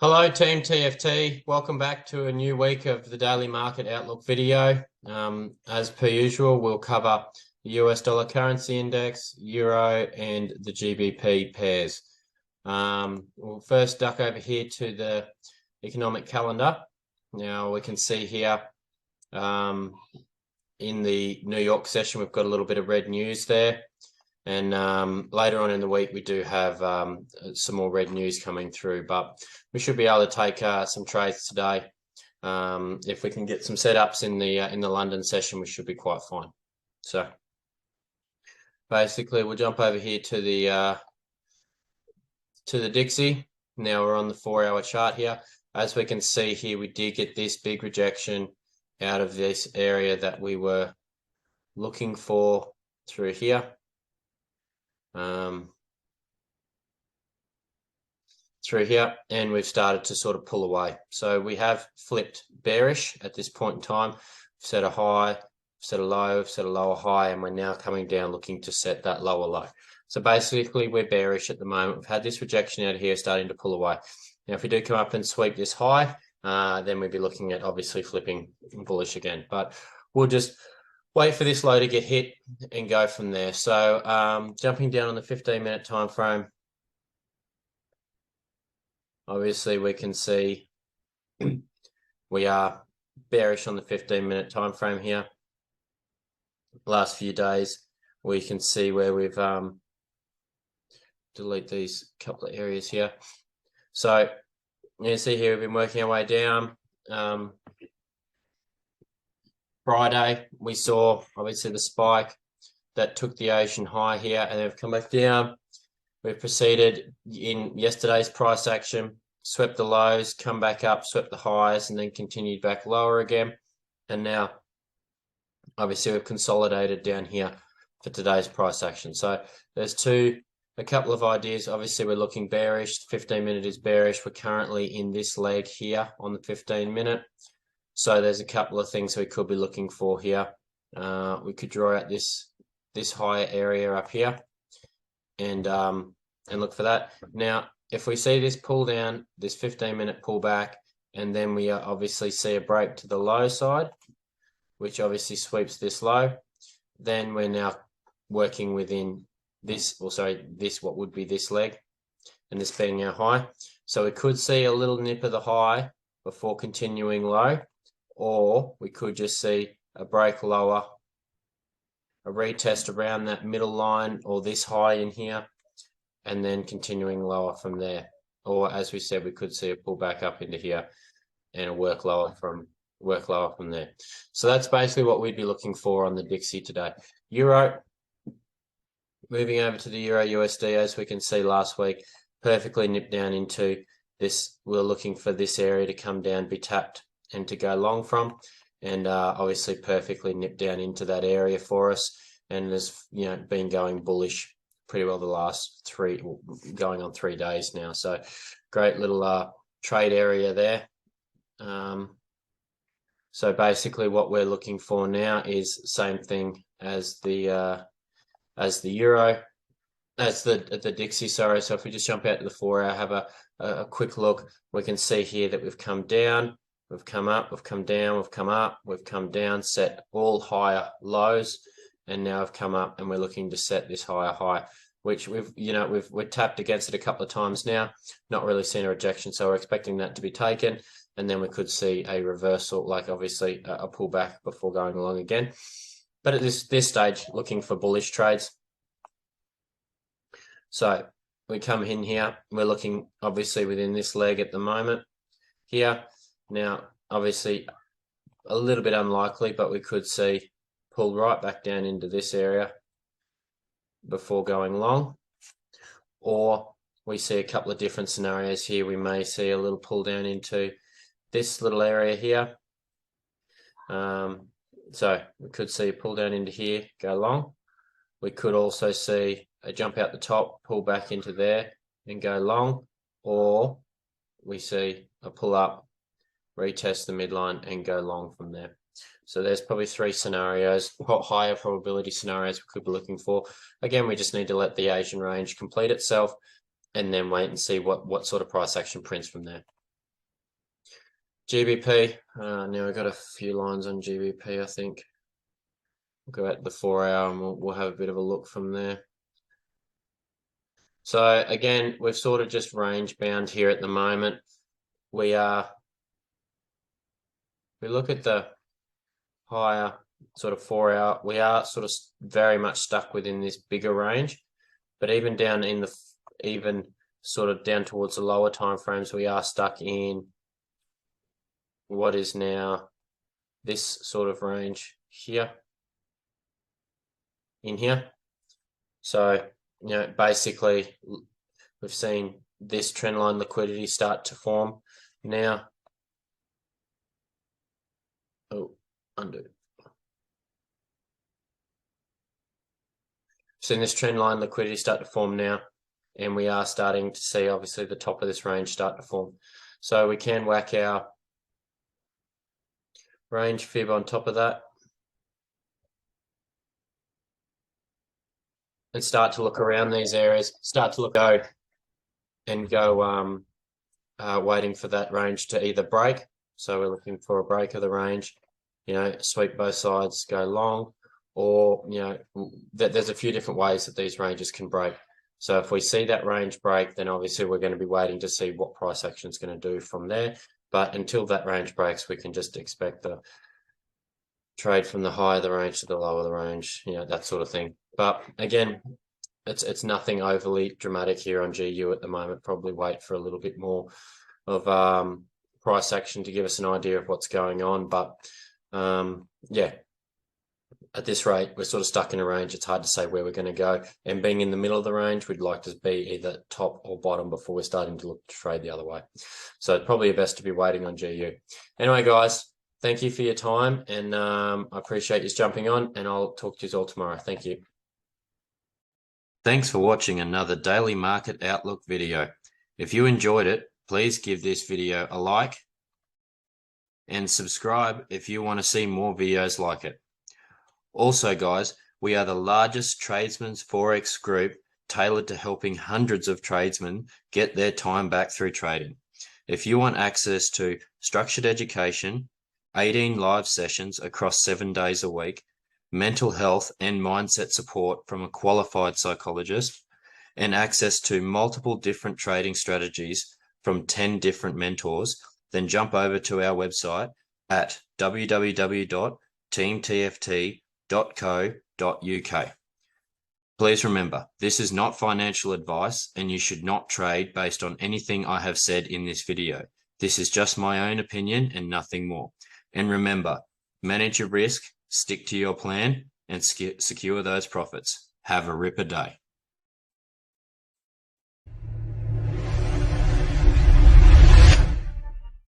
Hello, Team TFT. Welcome back to a new week of the Daily Market Outlook video. As per usual, we'll cover the US dollar currency index, euro, and the GBP pairs. We'll first duck over here to the economic calendar. Now we can see here in the New York session, we've got a little bit of red news there. And later on in the week, we do have some more red news coming through, but we should be able to take some trades today. If we can get some setups in the London session, we should be quite fine. So basically, we'll jump over here to the Dixie. Now we're on the 4-hour chart here. As we can see here, we did get this big rejection out of this area that we were looking for through here. Through here, and we've started to sort of pull away. So we have flipped bearish at this point in time. We've set a high, set a low, set a lower high, and we're now coming down looking to set that lower low. So basically we're bearish at the moment. We've had this rejection out here starting to pull away. Now if we do come up and sweep this high, then we'd be looking at obviously flipping bullish again, but we'll just wait for this low to get hit and go from there. So jumping down on the 15-minute time frame, obviously we can see we are bearish on the 15-minute time frame here. Last few days, we can see where we've delete these couple of areas here. So you can see here we've been working our way down. Friday, we saw obviously the spike that took the Asian high here, and they've come back down. We've proceeded in yesterday's price action, swept the lows, come back up, swept the highs, and then continued back lower again. And now, obviously, we've consolidated down here for today's price action. So there's a couple of ideas. Obviously, we're looking bearish. 15-minute is bearish. We're currently in this leg here on the 15-minute. So there's a couple of things we could be looking for here. We could draw out this higher area up here and look for that. Now, if we see this pull down, this 15-minute pullback, and then we obviously see a break to the low side, which obviously sweeps this low, then we're now working within this, or sorry, this what would be this leg, and this being our high. So we could see a little nip of the high before continuing low, or we could just see a break lower, a retest around that middle line or this high in here, and then continuing lower from there. Or as we said, we could see a pullback up into here and a work lower from there. So that's basically what we'd be looking for on the Dixie today. Euro, moving over to the Euro USD, as we can see last week, perfectly nipped down into this. We're looking for this area to come down, be tapped, and to go long from, and obviously perfectly nipped down into that area for us, and has been going bullish pretty well the last going on 3 days now. So great little trade area there. So basically what we're looking for now is same thing as the euro, as the Dixie, sorry. So if we just jump out to the 4-hour, have a quick look, we can see here that we've come down, we've come up, we've come down, we've come up, we've come down, set all higher lows, and now I've come up and we're looking to set this higher high, which we've tapped against it a couple of times now, not really seen a rejection, so we're expecting that to be taken, and then we could see a reversal, like obviously a pullback before going along again. But at this stage, looking for bullish trades. So we come in here, we're looking obviously within this leg at the moment here. Now, obviously a little bit unlikely, but we could see pull right back down into this area before going long, or we see a couple of different scenarios here. We may see a little pull down into this little area here. So we could see a pull down into here, go long. We could also see a jump out the top, pull back into there and go long, or we see a pull up, retest the midline and go long from there. So there's probably 3 scenarios, higher probability scenarios we could be looking for. Again, we just need to let the Asian range complete itself and then wait and see what sort of price action prints from there. GBP, now we've got a few lines on GBP, I think. We'll go at the 4 hour and we'll have a bit of a look from there. So again, we've sort of just range bound here at the moment. We look at the higher sort of 4 hour, we are sort of very much stuck within this bigger range, but even down in the, even sort of down towards the lower time frames, we are stuck in what is now this sort of range here, in here. So, you know, basically we've seen this trend line liquidity start to form now. Oh, undo. Seen this trend line liquidity start to form now, and we are starting to see obviously the top of this range start to form. So we can whack our range fib on top of that and start to look around these areas, start to look out and go waiting for that range to either break. So we're looking for a break of the range, you know, sweep both sides, go long, or, you know, there's a few different ways that these ranges can break. So if we see that range break, then obviously we're going to be waiting to see what price action is going to do from there. But until that range breaks, we can just expect the trade from the higher the range to the lower the range, you know, that sort of thing. But again, it's nothing overly dramatic here on GU at the moment. Probably wait for a little bit more of price action to give us an idea of what's going on. But yeah, at this rate, we're sort of stuck in a range. It's hard to say where we're going to go. And being in the middle of the range, we'd like to be either top or bottom before we're starting to look to trade the other way. So it's probably best to be waiting on GU. Anyway, guys, thank you for your time, and I appreciate you jumping on, and I'll talk to you all tomorrow. Thank you. Thanks for watching another Daily Market Outlook video. If you enjoyed it, please give this video a like and subscribe if you want to see more videos like it. Also, guys, we are the largest Tradesmen Forex group tailored to helping hundreds of tradesmen get their time back through trading. If you want access to structured education, 18 live sessions across 7 days a week, mental health and mindset support from a qualified psychologist, and access to multiple different trading strategies from 10 different mentors, then jump over to our website at www.teamtft.co.uk. Please remember, this is not financial advice, and you should not trade based on anything I have said in this video. This is just my own opinion and nothing more. And remember, manage your risk, stick to your plan, and secure those profits. Have a ripper day.